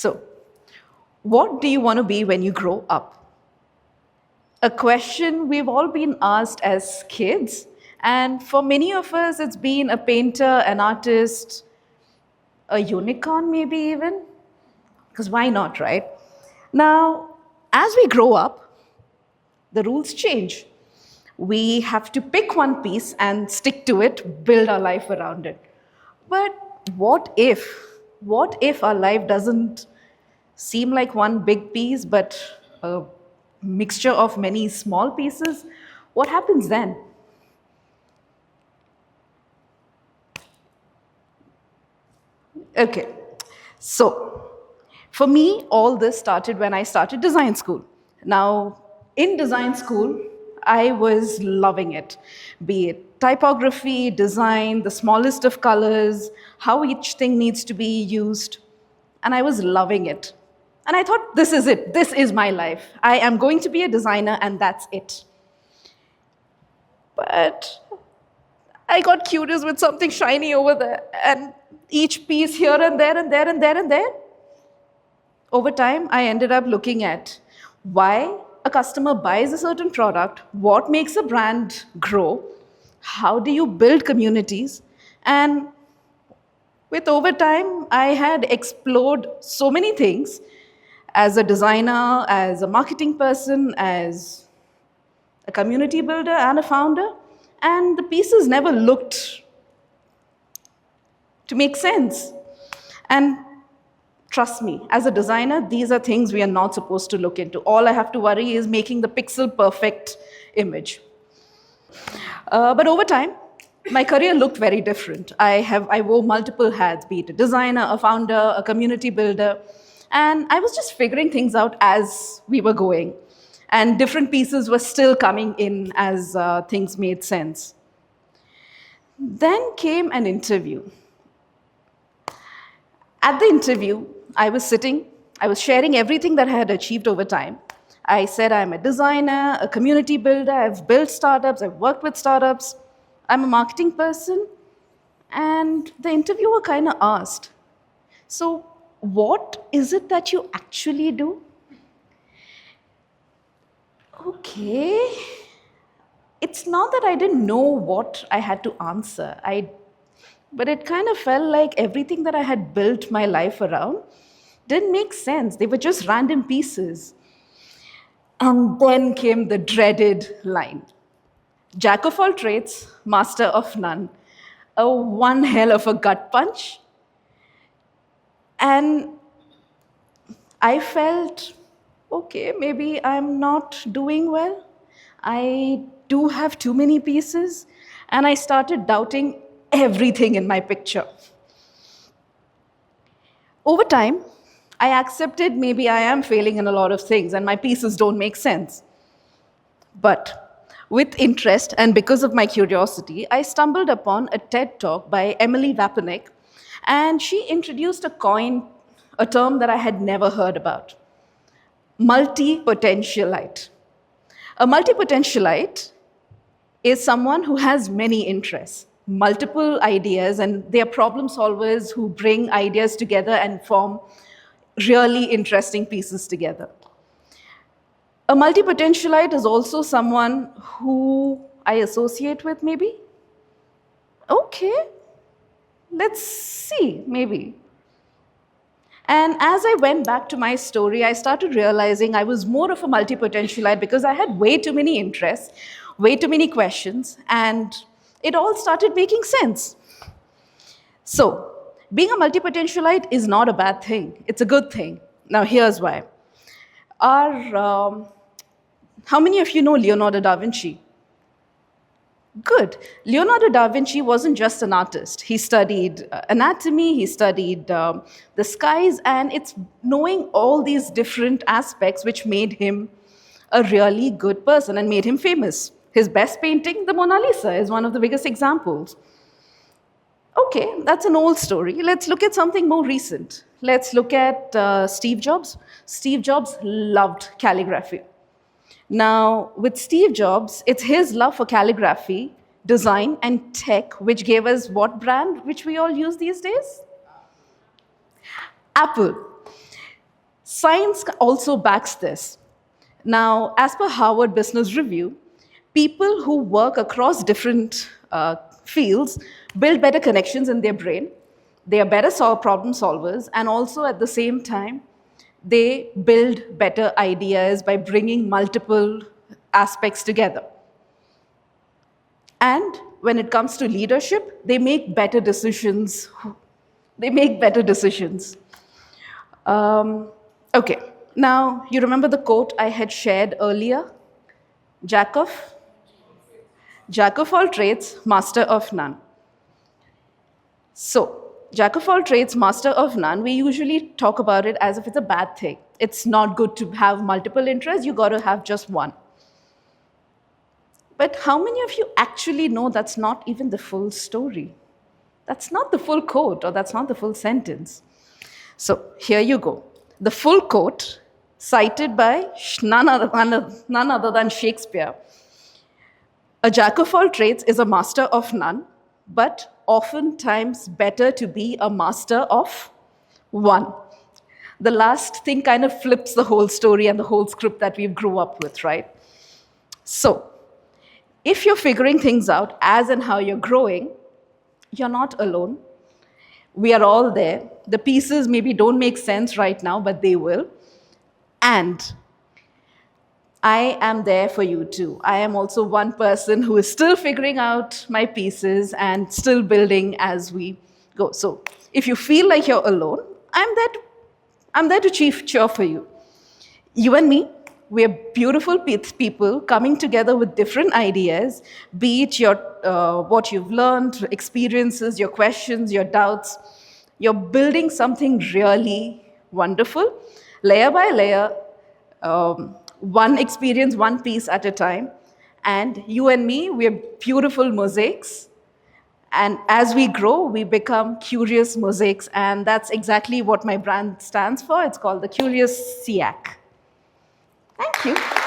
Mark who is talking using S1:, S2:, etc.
S1: So, what do you want to be when you grow up? A question we've all been asked as kids, and for many of us, it's been a painter, an artist, a unicorn, maybe even. Because why not, right? Now, as we grow up, the rules change. We have to pick one piece and stick to it, build our life around it. But what if? What if our life doesn't seem like one big piece, but a mixture of many small pieces? What happens then? Okay, so for me, all this started when I started design school. Now, in design school, I was loving it, be it typography, design, the smallest of colors, how each thing needs to be used, and I was loving it. And I thought, this is it, this is my life. I am going to be a designer, and that's it. But I got curious with something shiny over there, and each piece here and there and there and there and there. Over time, I ended up looking at why a customer buys a certain product, what makes a brand grow, how do you build communities, and with over time, I had explored so many things as a designer, as a marketing person, as a community builder and a founder, and the pieces never looked to make sense. And trust me, as a designer, these are things we are not supposed to look into. All I have to worry is making the pixel perfect image. But over time, my career looked very different. I wore multiple hats, be it a designer, a founder, a community builder, and I was just figuring things out as we were going. And different pieces were still coming in as things made sense. Then came an interview. At the interview, I was sitting, I was sharing everything that I had achieved over time. I said I'm a designer, a community builder, I've built startups, I've worked with startups, I'm a marketing person. And the interviewer kind of asked, so what is it that you actually do? Okay. It's not that I didn't know what I had to answer. But it kind of felt like everything that I had built my life around didn't make sense. They were just random pieces. And then came the dreaded line: Jack of all trades, master of none. A one hell of a gut punch. And I felt, okay, maybe I'm not doing well. I do have too many pieces. And I started doubting everything in my picture. Over time, I accepted maybe I am failing in a lot of things and my pieces don't make sense. But with interest and because of my curiosity, I stumbled upon a TED talk by Emily Vapanek, and she introduced a term that I had never heard about: multi-potentialite. A multi-potentialite is someone who has many interests, multiple ideas, and they are problem solvers who bring ideas together and form really interesting pieces together. A multi-potentialite is also someone who I associate with, maybe. Okay, let's see, maybe. And as I went back to my story, I started realizing I was more of a multi-potentialite because I had way too many interests, way too many questions, and it all started making sense. So, being a multi-potentialite is not a bad thing. It's a good thing. Now, here's why. How many of you know Leonardo da Vinci? Good. Leonardo da Vinci wasn't just an artist. He studied anatomy, he studied the skies, and it's knowing all these different aspects which made him a really good person and made him famous. His best painting, the Mona Lisa, is one of the biggest examples. Okay, that's an old story. Let's look at something more recent. Let's look at Steve Jobs. Steve Jobs loved calligraphy. Now, with Steve Jobs, it's his love for calligraphy, design, and tech which gave us what brand which we all use these days? Apple. Science also backs this. Now, as per Harvard Business Review, people who work across different fields build better connections in their brain. They are better problem solvers, and also at the same time, they build better ideas by bringing multiple aspects together. And when it comes to leadership, they make better decisions. They make better decisions. Okay, now you remember the quote I had shared earlier? Jack of? Jack of all trades, master of none. So, Jack of all trades, master of none, we usually talk about it as if it's a bad thing. It's not good to have multiple interests, you got to have just one. But how many of you actually know that's not even the full story? That's not the full quote, or that's not the full sentence. So here you go. The full quote, cited by none other than Shakespeare. A jack of all trades is a master of none, but oftentimes better to be a master of one. The last thing kind of flips the whole story and the whole script that we grew up with, right? So, if you're figuring things out as and how you're growing, you're not alone. We are all there. The pieces maybe don't make sense right now, but they will. And I am there for you too. I am also one person who is still figuring out my pieces and still building as we go. So if you feel like you're alone, I'm there to cheer for you. You and me, we're beautiful people coming together with different ideas, be it your what you've learned, experiences, your questions, your doubts. You're building something really wonderful, layer by layer, one experience, one piece at a time. And you and me, we're beautiful mosaics. And as we grow, we become curious mosaics. And that's exactly what my brand stands for. It's called the Curious SEAC. Thank you.